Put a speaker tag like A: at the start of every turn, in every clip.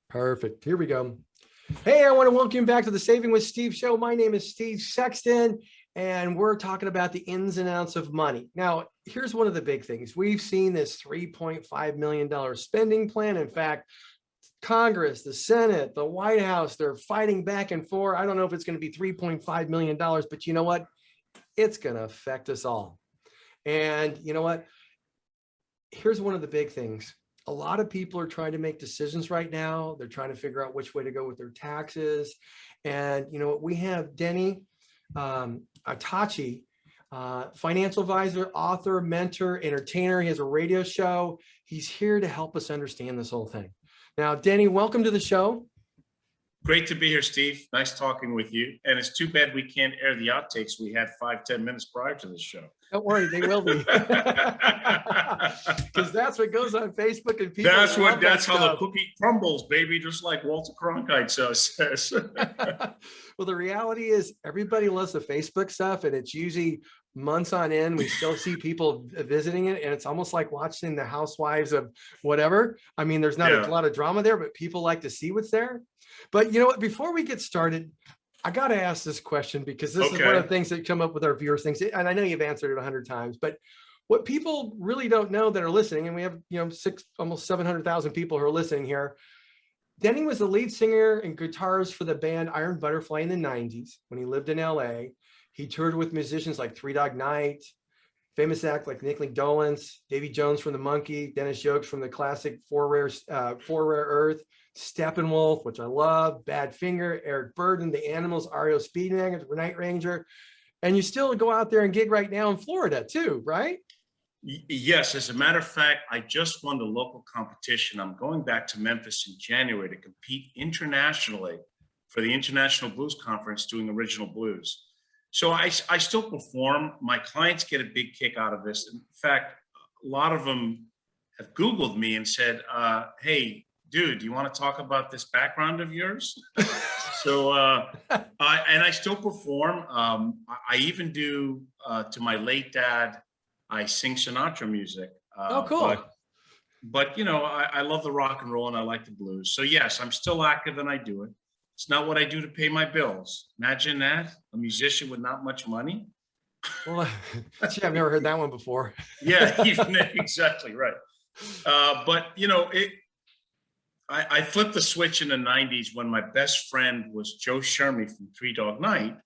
A: Perfect. Here we go. Hey, I want to welcome you back to the Saving with Steve show. My name is Steve Sexton, and we're talking about the ins and outs of money. Now, here's one of the big things. We've seen this $3.5 million spending plan. In fact, Congress, the Senate, the White House, they're fighting back and forth. I don't know if it's going to be $3.5 million, but you know what? It's going to affect us all. And you know what? Here's one of the big things. A lot of people are trying to make decisions right now. They're trying to figure out which way to go with their taxes. And you know what? We have Denny, Artache, financial advisor, author, mentor, entertainer. He has a radio show. He's here to help us understand this whole thing. Now, Denny, welcome to the show.
B: Great to be here, Steve. Nice talking with you. And it's too bad we can't air the outtakes we had 5-10 minutes prior to this show.
A: Don't worry, they will be. Because that's what goes on Facebook, and people.
B: That's how the cookie crumbles, baby, just like Walter Cronkite says.
A: Well, the reality is everybody loves the Facebook stuff, and it's usually months on end. We still see people visiting it, and it's almost like watching the housewives of whatever. I mean, there's not a lot of drama there, but people like to see what's there. But you know what, before we get started, I got to ask this question, because this is one of the things that come up with our viewers things. And I know you've answered it 100 times, but what people really don't know that are listening, and we have, almost 700,000 people who are listening here. Denny was the lead singer and guitarist for the band Iron Butterfly in the 90s when he lived in LA. He toured with musicians like Three Dog Night, famous act like Nick Dolans, Davy Jones from the Monkey, Dennis Jokes from the classic Four Rare Earth, Steppenwolf, which I love, Badfinger, Eric Burden, The Animals, REO Speedwagon, Night Ranger. And you still go out there and gig right now in Florida too, right?
B: Yes, as a matter of fact, I just won the local competition. I'm going back to Memphis in January to compete internationally for the International Blues Conference doing original blues. So I still perform. My clients get a big kick out of this. In fact, a lot of them have Googled me and said, hey, dude, do you want to talk about this background of yours? So, I still perform. I even do, to my late dad, I sing Sinatra music.
A: Oh, cool.
B: But I love the rock and roll and I like the blues. So yes, I'm still active and I do it. It's not what I do to pay my bills. Imagine that, a musician with not much money.
A: Well, I've never heard that one before.
B: Yeah, exactly right. But I flipped the switch in the 90s when my best friend was Joe Shermy from Three Dog Night,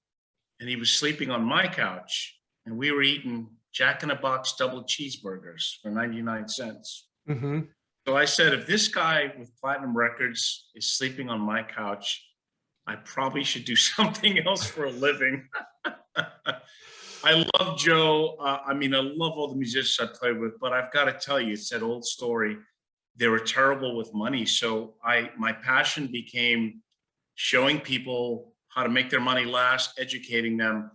B: and he was sleeping on my couch, and we were eating Jack in the Box double cheeseburgers for 99 cents.
A: Mm-hmm.
B: So I said, if this guy with platinum records is sleeping on my couch, I probably should do something else for a living. I love Joe. I love all the musicians I played with, but I've got to tell you, it's that old story. They were terrible with money. So my passion became showing people how to make their money last, educating them.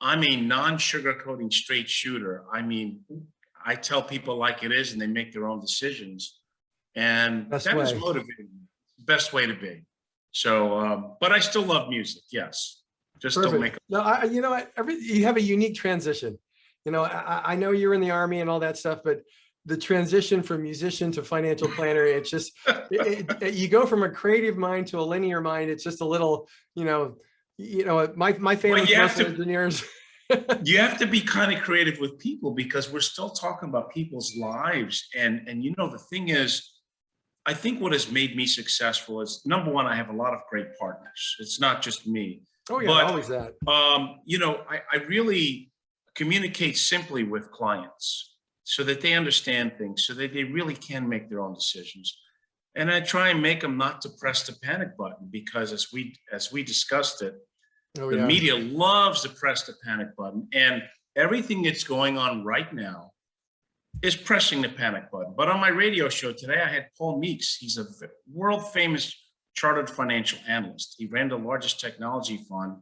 B: I'm a non-sugarcoating straight shooter. I tell people like it is and they make their own decisions. And that is motivating. Best way to be. So, but I still love music. Yes. Just
A: Perfect.
B: Don't make it.
A: No, you have a unique transition. I know you're in the Army and all that stuff, but the transition from musician to financial planner, it's just, you go from a creative mind to a linear mind. It's just a little, my family engineers.
B: You have to be kind of creative with people because we're still talking about people's lives. And the thing is, I think what has made me successful is, number one, I have a lot of great partners. It's not just me.
A: Oh yeah,
B: but,
A: always that.
B: I really communicate simply with clients so that they understand things, so that they really can make their own decisions. And I try and make them not to press the panic button, because as we discussed it, the media loves to press the panic button, and everything that's going on right now is pressing the panic button. But on my radio show today, I had Paul Meeks. He's a world famous chartered financial analyst. He ran the largest technology fund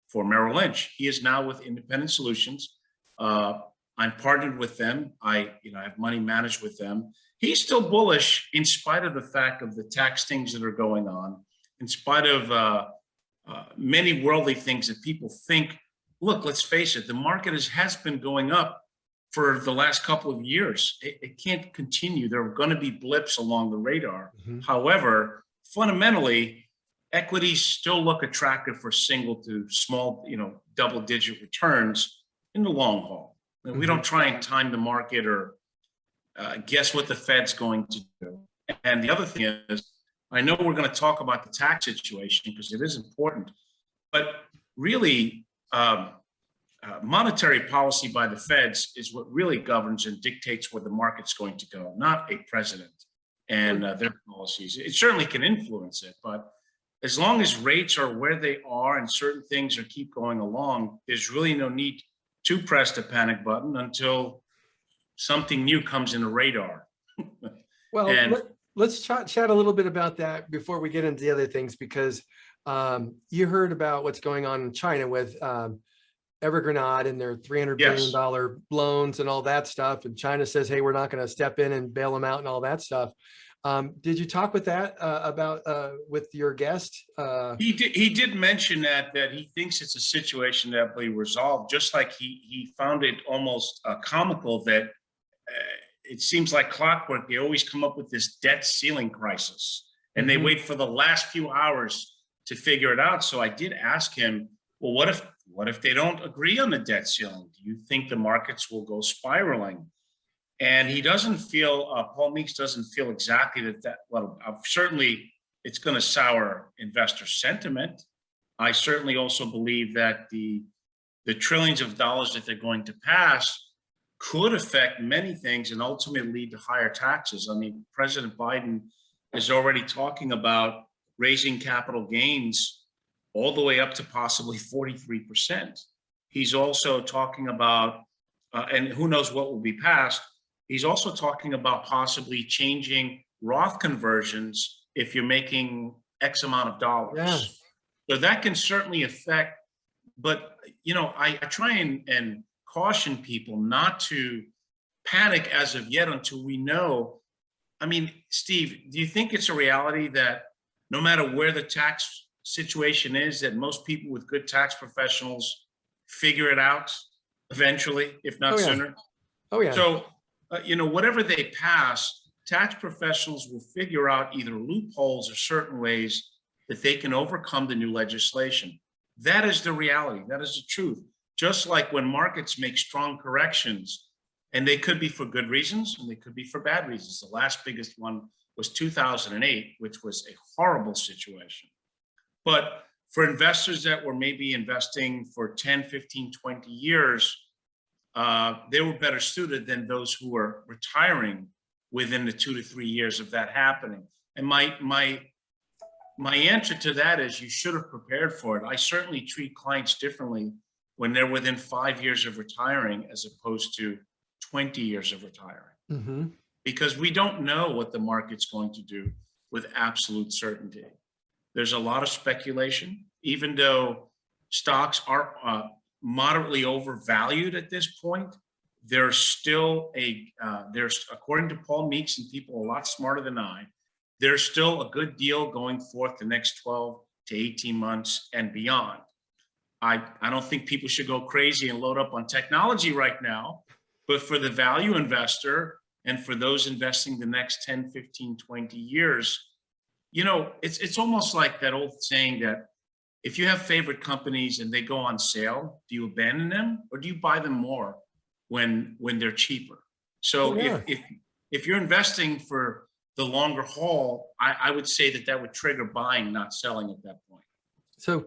B: for Merrill Lynch. He is now with Independent Solutions. I'm partnered with them. I have money managed with them. He's still bullish in spite of the fact of the tax things that are going on, in spite of many worldly things that people think. Look, let's face it, the market has been going up for the last couple of years. It can't continue. There are going to be blips along the radar. Mm-hmm. However, fundamentally, equities still look attractive for single to small, double-digit returns in the long haul. And we don't try and time the market or guess what the Fed's going to do. And the other thing is, I know we're going to talk about the tax situation because it is important, but really, monetary policy by the Feds is what really governs and dictates where the market's going to go, not a president and their policies. It certainly can influence it, but as long as rates are where they are and certain things are keep going along, there's really no need to press the panic button until something new comes in the radar.
A: Well, let's chat a little bit about that before we get into the other things, because you heard about what's going on in China with Evergrande and their $300 billion loans and all that stuff. And China says, hey, we're not going to step in and bail them out and all that stuff. Did you talk with that about with your guest?
B: He did mention that he thinks it's a situation that will be resolved, just like he found it almost comical that it seems like clockwork. They always come up with this debt ceiling crisis and they wait for the last few hours to figure it out. So I did ask him, well, what if they don't agree on the debt ceiling? Do you think the markets will go spiraling? And he doesn't feel, Paul Meeks doesn't feel exactly well, certainly it's going to sour investor sentiment. I certainly also believe that the trillions of dollars that they're going to pass could affect many things and ultimately lead to higher taxes. I mean, President Biden is already talking about raising capital gains all the way up to possibly 43%. He's also talking about, and who knows what will be passed, he's also talking about possibly changing Roth conversions if you're making X amount of dollars.
A: Yeah.
B: So that can certainly affect, but I try and caution people not to panic as of yet until we know. I mean, Steve, do you think it's a reality that no matter where the tax situation is, that most people with good tax professionals figure it out eventually, if not sooner?
A: Oh yeah.
B: So, whatever they pass, tax professionals will figure out either loopholes or certain ways that they can overcome the new legislation. That is the reality. That is the truth. Just like when markets make strong corrections, and they could be for good reasons and they could be for bad reasons. The last biggest one was 2008, which was a horrible situation. But for investors that were maybe investing for 10, 15, 20 years, they were better suited than those who were retiring within the 2 to 3 years of that happening. And my answer to that is you should have prepared for it. I certainly treat clients differently when they're within 5 years of retiring as opposed to 20 years of retiring. Because we don't know what the market's going to do with absolute certainty. There's a lot of speculation, even though stocks are moderately overvalued at this point. There's still according to Paul Meeks and people a lot smarter than I, there's still a good deal going forth the next 12 to 18 months and beyond. I don't think people should go crazy and load up on technology right now, but for the value investor and for those investing the next 10, 15, 20 years, it's almost like that old saying that if you have favorite companies and they go on sale, do you abandon them or do you buy them more when they're cheaper? So if you're investing for the longer haul, I would say that would trigger buying, not selling at that point.
A: So,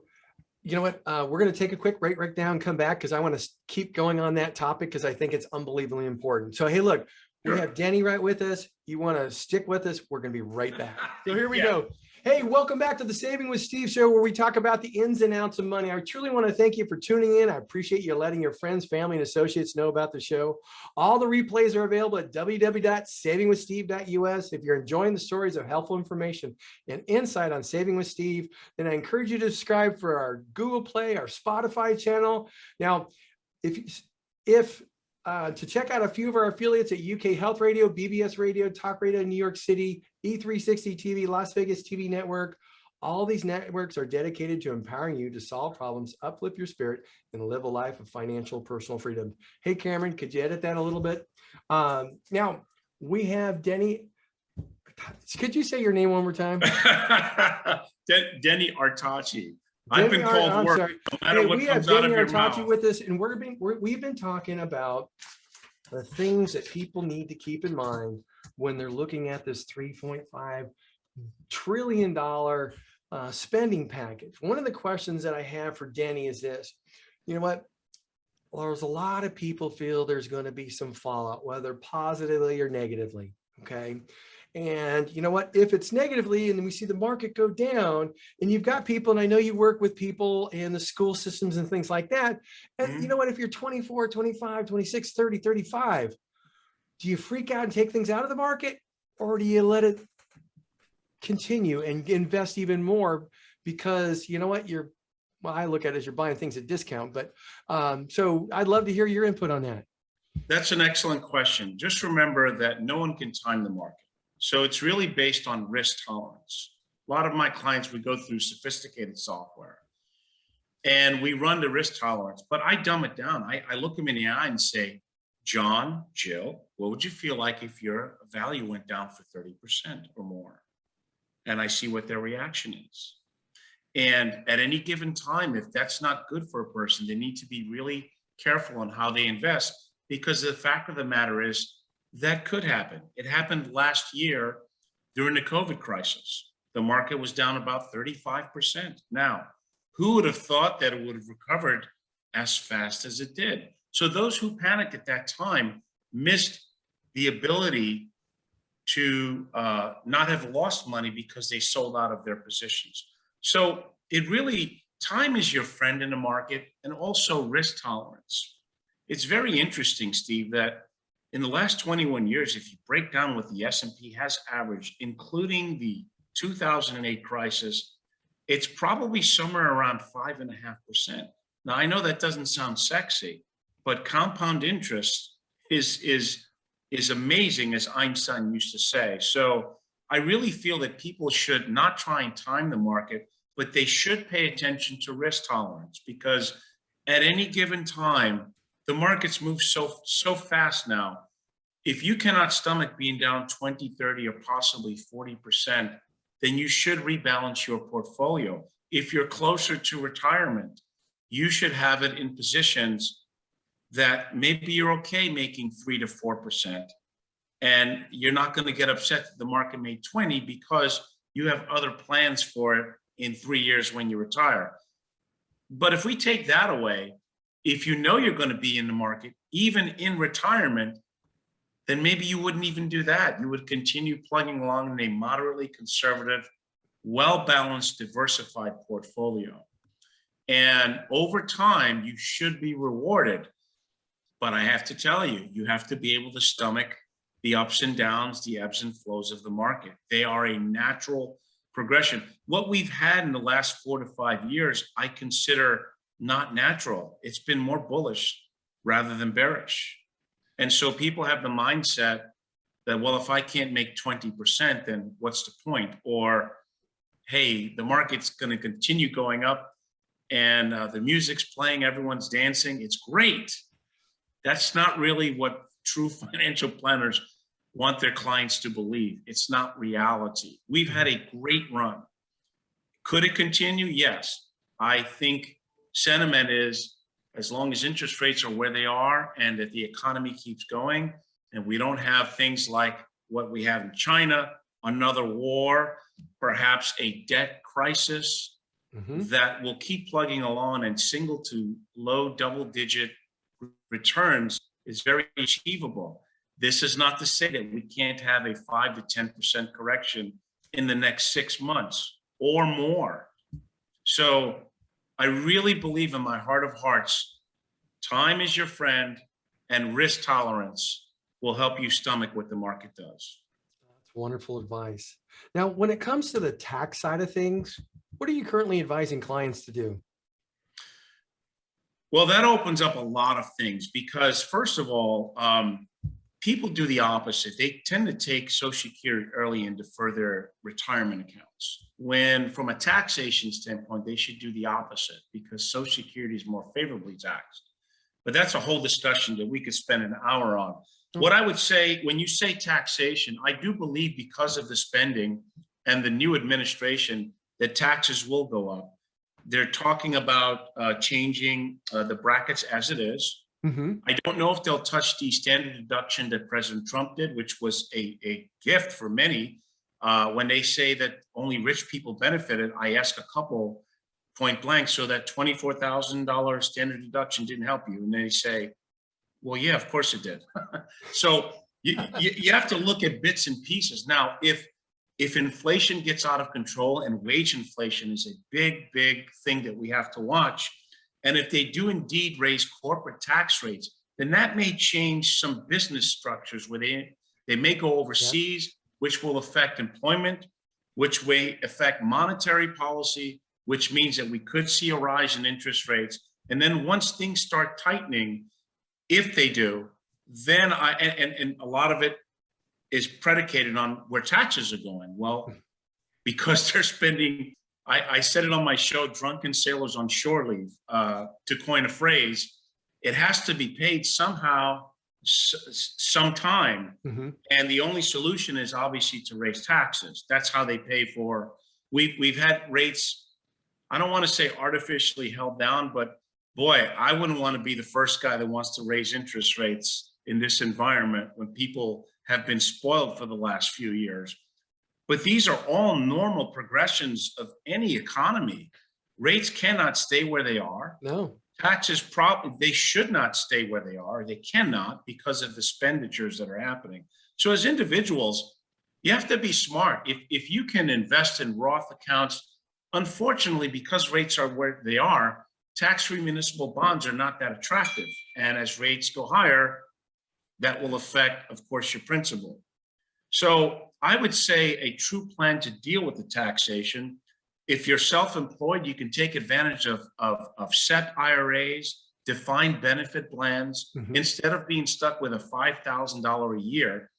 A: you know what? We're going to take a quick break right now and come back because I want to keep going on that topic because I think it's unbelievably important. So, hey, look, we have Denny right with us. You want to stick with us? We're going to be right back. So here we go. Hey, welcome back to the Saving with Steve show, where we talk about the ins and outs of money. I truly want to thank you for tuning in. I appreciate you letting your friends, family, and associates know about the show. All the replays are available at www.savingwithsteve.us. If you're enjoying the stories of helpful information and insight on Saving with Steve, then I encourage you to subscribe for our Google Play, our Spotify channel. Now, if to check out a few of our affiliates at UK Health Radio, BBS Radio, Talk Radio in New York City, E360 TV, Las Vegas TV Network. All these networks are dedicated to empowering you to solve problems, uplift your spirit, and live a life of financial personal freedom. Hey, Cameron, could you edit that a little bit? Now, we have Denny Could you say your name one more time?
B: Denny Artache. I've been called
A: I'm
B: work
A: sorry.
B: no matter
A: Hey,
B: what
A: we have
B: comes out
A: Denny
B: of your
A: Artache
B: mouth.
A: with us, and we've been talking about the things that people need to keep in mind when they're looking at this $3.5 trillion spending package. One of the questions that I have for Denny is this: you know what? Well, there's a lot of people feel there's going to be some fallout, whether positively or negatively. Okay. And you know what? If it's negatively and then we see the market go down, and you've got people, and I know you work with people in the school systems and things like that. And you know what? If you're 24, 25, 26, 30, 35, do you freak out and take things out of the market, or do you let it continue and invest even more? Because you know what? Well, I look at it as you're buying things at discount, but so I'd love to hear your input on that.
B: That's an excellent question. Just remember that no one can time the market. So it's really based on risk tolerance. A lot of my clients, we go through sophisticated software and we run the risk tolerance, but I dumb it down. I look them in the eye and say, John, Jill, what would you feel like if your value went down for 30% or more? And I see what their reaction is. And at any given time, if that's not good for a person, they need to be really careful on how they invest, because the fact of the matter is that could happen. It happened last year during the COVID crisis. The market was down about 35%. Now, who would have thought that it would have recovered as fast as it did? So those who panicked at that time missed the ability to not have lost money because they sold out of their positions. So it really, time is your friend in the market, and also risk tolerance. It's very interesting, Steve, that in the last 21 years, if you break down what the S&P has averaged, including the 2008 crisis, it's probably somewhere around 5.5%. Now, I know that doesn't sound sexy, but compound interest is amazing, as Einstein used to say. So I really feel that people should not try and time the market, but they should pay attention to risk tolerance, because at any given time, the markets move so fast now. If you cannot stomach being down 20, 30, or possibly 40%, then you should rebalance your portfolio. If you're closer to retirement, you should have it in positions that maybe you're okay making 3 to 4%. And you're not going to get upset that the market made 20, because you have other plans for it in 3 years when you retire. But if we take that away, if you know you're going to be in the market, even in retirement, then maybe you wouldn't even do that. You would continue plugging along in a moderately conservative, well-balanced, diversified portfolio. And over time, you should be rewarded. But I have to tell you, you have to be able to stomach the ups and downs, the ebbs and flows of the market. They are a natural progression. What we've had in the last 4 to 5 years, I consider not natural. It's been more bullish rather than bearish. And so people have the mindset that, well, if I can't make 20%, then what's the point? Or, hey, the market's going to continue going up and the music's playing, everyone's dancing. It's great. That's not really what true financial planners want their clients to believe. It's not reality. We've had a great run. Could it continue? Yes. I think sentiment is, as long as interest rates are where they are and that the economy keeps going and we don't have things like what we have in China, another war, perhaps a debt crisis, that will keep plugging along, and single to low double-digit returns is very achievable. This is not to say that we can't have a 5 to 10% correction in the next 6 months or more. So I really believe in my heart of hearts, time is your friend, and risk tolerance will help you stomach what the market does.
A: That's wonderful advice. Now, when it comes to the tax side of things, what are you currently advising clients to do?
B: Well, that opens up a lot of things, because first of all, people do the opposite. They tend to take Social Security early and defer their retirement accounts, when from a taxation standpoint, they should do the opposite, because Social Security is more favorably taxed. But that's a whole discussion that we could spend an hour on. What I would say, when you say taxation, I do believe because of the spending and the new administration, that taxes will go up. They're talking about changing the brackets as it is.
A: Mhm.
B: I don't know if they'll touch the standard deduction that President Trump did, which was a gift for many. When they say that only rich people benefited, I ask a couple point blank, so that $24,000 standard deduction didn't help you. And they say, well, yeah, of course it did. So you have to look at bits and pieces. Now, if inflation gets out of control, and wage inflation is a big thing that we have to watch, and if they do indeed raise corporate tax rates, then that may change some business structures where they may go overseas, which will affect employment, which may affect monetary policy, which means that we could see a rise in interest rates. And then once things start tightening, if they do, then and a lot of it is predicated on where taxes are going. Well, because they're spending, I said it on my show, Drunken Sailors on Shore Leave, to coin a phrase, it has to be paid somehow, sometime.
A: Mhm.
B: And the only solution is obviously to raise taxes. That's how they pay for, we've had rates, I don't want to say artificially held down, but boy, I wouldn't want to be the first guy that wants to raise interest rates in this environment when people have been spoiled for the last few years. But these are all normal progressions of any economy. Rates cannot stay where they are.
A: No.
B: Taxes probably, they should not stay where they are. They cannot, because of the expenditures that are happening. So as individuals, you have to be smart. If you can invest in Roth accounts, unfortunately, because rates are where they are, tax-free municipal bonds are not that attractive. And as rates go higher, that will affect, of course, your principal. So I would say a true plan to deal with the taxation, if you're self-employed, you can take advantage of Sept IRAs, defined benefit plans, instead of being stuck with a $5,000 a year.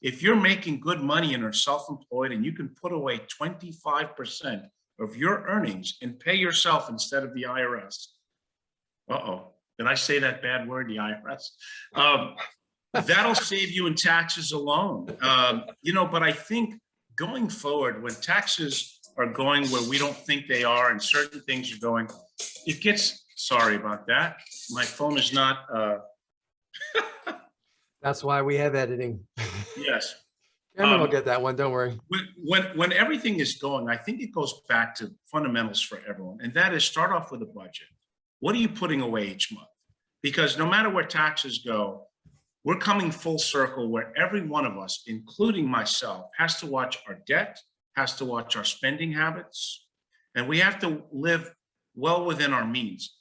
B: If you're making good money and are self-employed, and you can put away 25% of your earnings and pay yourself instead of the IRS. Uh-oh, did I say that bad word, the IRS? That'll save you in taxes alone. But I think going forward, when taxes are going where we don't think they are and certain things are going, it gets, sorry about that. My phone is not.
A: That's why we have editing.
B: Yes.
A: Cameron will get that one, don't worry.
B: When everything is going, I think it goes back to fundamentals for everyone. And that is, start off with a budget. What are you putting away each month? Because no matter where taxes go, we're coming full circle where every one of us, including myself, has to watch our debt, has to watch our spending habits, and we have to live well within our means.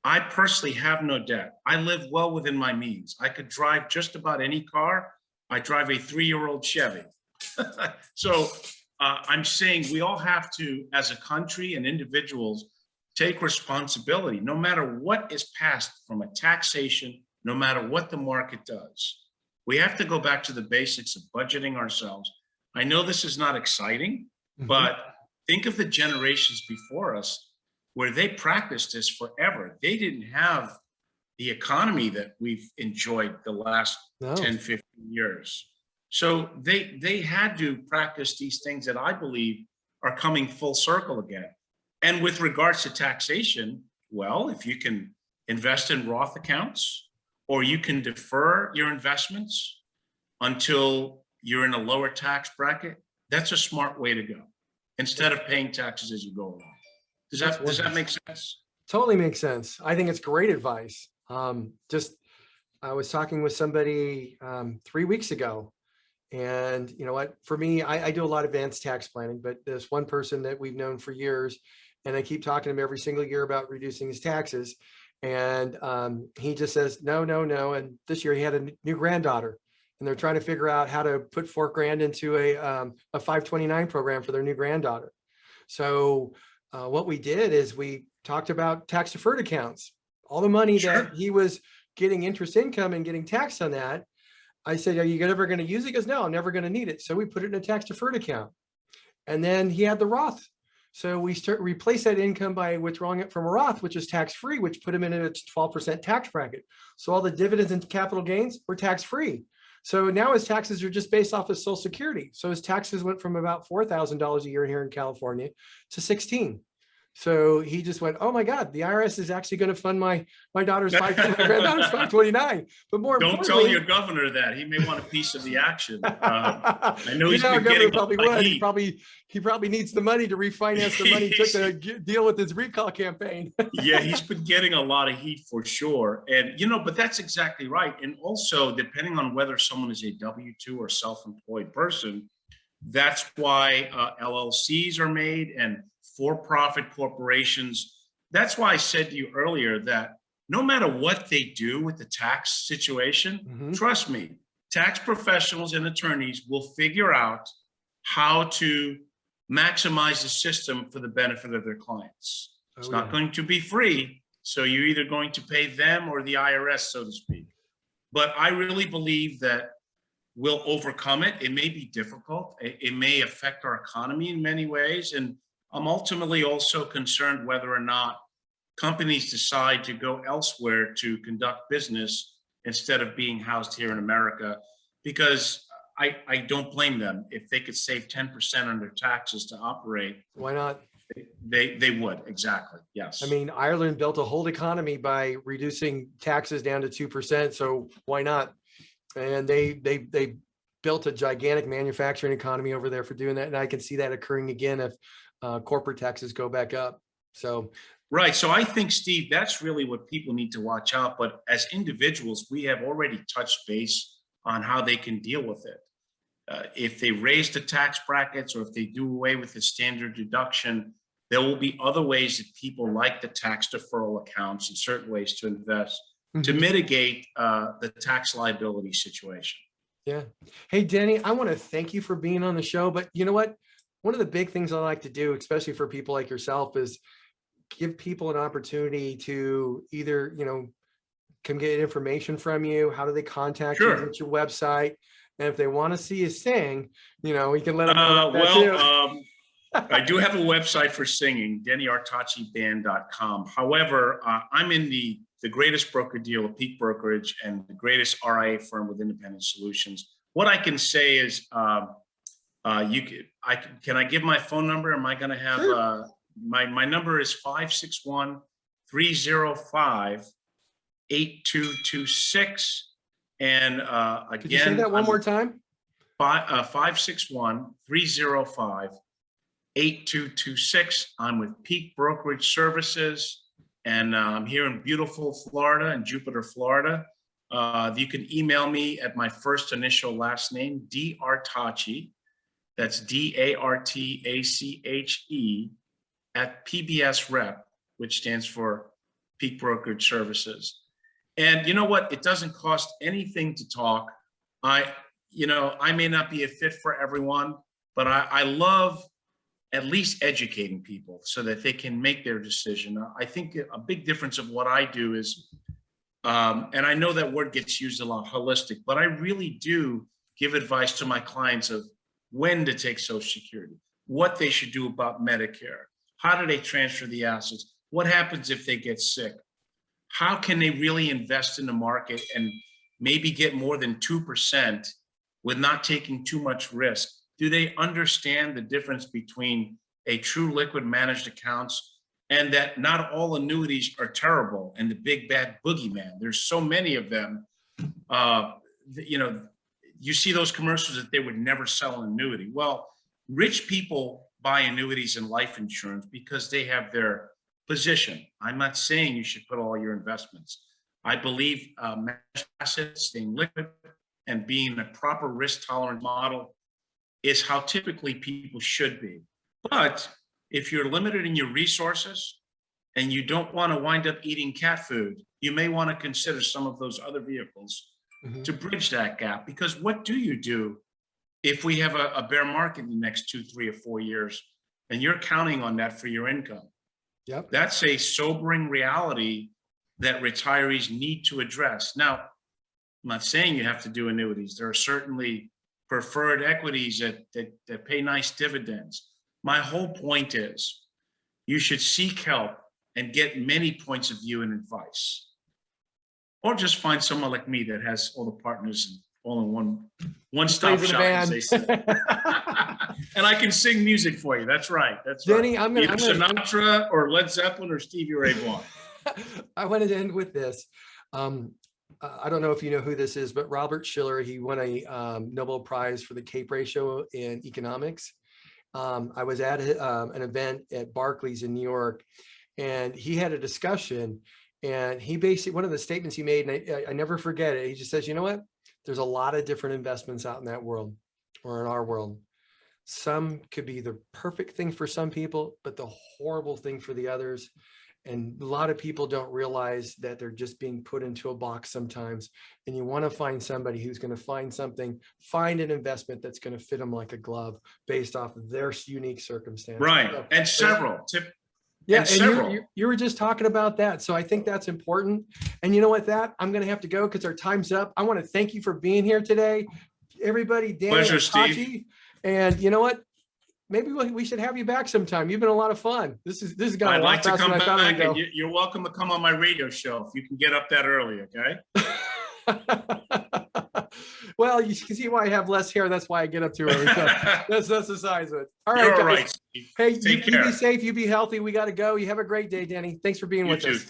B: I personally have no debt. I live well within my means. I could drive just about any car. I drive a 3-year-old Chevy. So I'm saying we all have to, as a country and individuals, take responsibility, no matter what is passed from a taxation, no matter what the market does. We have to go back to the basics of budgeting ourselves. I know this is not exciting, but think of the generations before us where they practiced this forever. They didn't have the economy that we've enjoyed the last 10, 15 years. So they had to practice these things that I believe are coming full circle again. And with regards to taxation, well, if you can invest in Roth accounts, or you can defer your investments until you're in a lower tax bracket, that's a smart way to go, instead of paying taxes as you go along. Does that make sense?
A: Totally makes sense. I think it's great advice. I was talking with somebody 3 weeks ago, and you know what, for me, I do a lot of advanced tax planning, but there's one person that we've known for years, and I keep talking to him every single year about reducing his taxes. And he just says, no. And this year he had a new granddaughter, and they're trying to figure out how to put $4,000 into a 529 program for their new granddaughter. So what we did is we talked about tax deferred accounts, all the money that he was getting interest income and getting taxed on that. I said, are you ever going to use it? He goes, no, I'm never going to need it. So we put it in a tax deferred account. And then he had the Roth. So we replace that income by withdrawing it from a Roth, which is tax-free, which put him in a 12% tax bracket. So all the dividends and capital gains were tax-free. So now his taxes are just based off his Social Security. So his taxes went from about $4,000 a year here in California to 16. So he just went, oh my God, the IRS is actually going to fund my daughter's my granddaughter's 529. But more
B: Don't tell
A: importantly,
B: your governor that. He may want a piece of the action. I know he's
A: our
B: been
A: governor
B: getting
A: probably
B: a lot of
A: would.
B: heat.
A: He probably needs the money to refinance the money he took to deal with his recall campaign.
B: Yeah, he's been getting a lot of heat for sure. And, but that's exactly right. And also, depending on whether someone is a W-2 or self-employed person, that's why LLCs are made and for-profit corporations. That's why I said to you earlier that no matter what they do with the tax situation, trust me, tax professionals and attorneys will figure out how to maximize the system for the benefit of their clients. It's not going to be free. So you're either going to pay them or the IRS, so to speak. But I really believe that we'll overcome it. It may be difficult. It may affect our economy in many ways. And I'm ultimately also concerned whether or not companies decide to go elsewhere to conduct business instead of being housed here in America, because I don't blame them. If they could save 10% on their taxes to operate,
A: why not?
B: They would. Exactly. Yes.
A: I mean, Ireland built a whole economy by reducing taxes down to 2%. So why not? And they built a gigantic manufacturing economy over there for doing that. And I can see that occurring again if corporate taxes go back up. So
B: right. So I think, Steve, that's really what people need to watch out. But as individuals, we have already touched base on how they can deal with it. If they raise the tax brackets or if they do away with the standard deduction, there will be other ways that people like the tax deferral accounts and certain ways to invest to mitigate the tax liability situation.
A: Yeah. Hey, Denny, I want to thank you for being on the show. But you know what? One of the big things I like to do, especially for people like yourself, is give people an opportunity to either, come get information from you. How do they contact you? What's your website? And if they want to see you sing, we can let them know that too.
B: I do have a website for singing, DennyArtacheBand.com. However, I'm in the greatest broker deal, Peak Brokerage, and the greatest RIA firm with independent solutions. What I can say is, can I give my phone number? Am I going to have my number is 561-305-8226. And again,
A: could you say that one more time?
B: 561-305-8226. I'm with Peak Brokerage Services, and I'm here in beautiful Florida, in Jupiter, Florida. You can email me at my first initial last name, Artache. That's DARTACHE at PBS Rep, which stands for Peak Brokerage Services. And you know what? It doesn't cost anything to talk. I may not be a fit for everyone, but I love at least educating people so that they can make their decision. I think a big difference of what I do is, and I know that word gets used a lot, holistic, but I really do give advice to my clients of when to take Social Security, what they should do about Medicare, how do they transfer the assets, what happens if they get sick, how can they really invest in the market and maybe get more than 2% with not taking too much risk? Do they understand the difference between a true liquid managed accounts and that not all annuities are terrible and the big bad boogeyman? There's so many of them. You see those commercials that they would never sell an annuity. Well, rich people buy annuities and life insurance because they have their position. I'm not saying you should put all your investments. I believe managed assets, staying liquid, and being a proper risk tolerant model is how typically people should be. But if you're limited in your resources and you don't want to wind up eating cat food, you may want to consider some of those other vehicles to bridge that gap. Because what do you do if we have a bear market in the next 2, 3, or 4 years, and you're counting on that for your income?
A: Yep.
B: That's a sobering reality that retirees need to address. Now, I'm not saying you have to do annuities. There are certainly preferred equities that pay nice dividends. My whole point is you should seek help and get many points of view and advice. Or just find someone like me that has all the partners all in one-stop
A: Plays in a
B: shop, as
A: band.
B: they say. And I can sing music for you. That's right. That's
A: Denny,
B: right. Either Sinatra or Led Zeppelin or Stevie Ray Vaughan.
A: I wanted to end with this. I don't know if you know who this is, but Robert Shiller, he won a Nobel Prize for the CAPE ratio in economics. I was at an event at Barclays in New York, and he had a discussion, and he basically, one of the statements he made, and I never forget it, he just says, you know what? There's a lot of different investments out in that world, or in our world. Some could be the perfect thing for some people, but the horrible thing for the others. And a lot of people don't realize that they're just being put into a box sometimes. And you want to find somebody who's going to find an investment that's going to fit them like a glove based off of their unique circumstances.
B: Right.
A: So,
B: And several.
A: yeah,
B: and
A: you were just talking about that. So I think that's important. And you know what, I'm going to have to go because our time's up. I want to thank you for being here today. Everybody, Danny,
B: Pleasure,
A: Artache.
B: Steve.
A: And you know what? Maybe we should have you back sometime. You've been a lot of fun. This has gone
B: I'd
A: a lot
B: like to
A: faster
B: come
A: than I thought it would
B: back, and
A: go.
B: you're welcome to come on my radio show if you can get up that early, okay?
A: Well, you can see why I have less hair. That's why I get up too early. So that's the size of it. All right,
B: You're all
A: guys.
B: right, Steve.
A: Hey,
B: Take
A: you
B: care.
A: be safe. You be healthy. We got to go. You have a great day, Denny. Thanks for being
B: You
A: with
B: too.
A: us.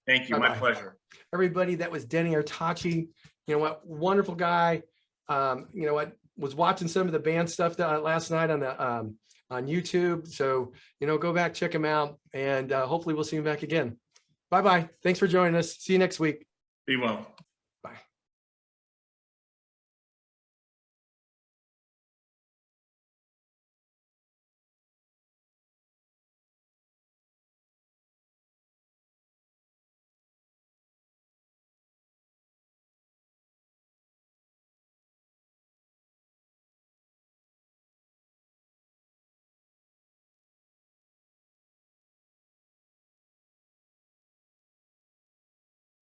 B: Thank you.
A: Bye-bye.
B: My pleasure.
A: Everybody, that was Denny Artache. You know what? Wonderful guy. You know what? Was watching some of the band stuff last night on the on YouTube. So, you know, go back, check him out, and hopefully we'll see him back again. Bye-bye. Thanks for joining us. See you next week.
B: Be well.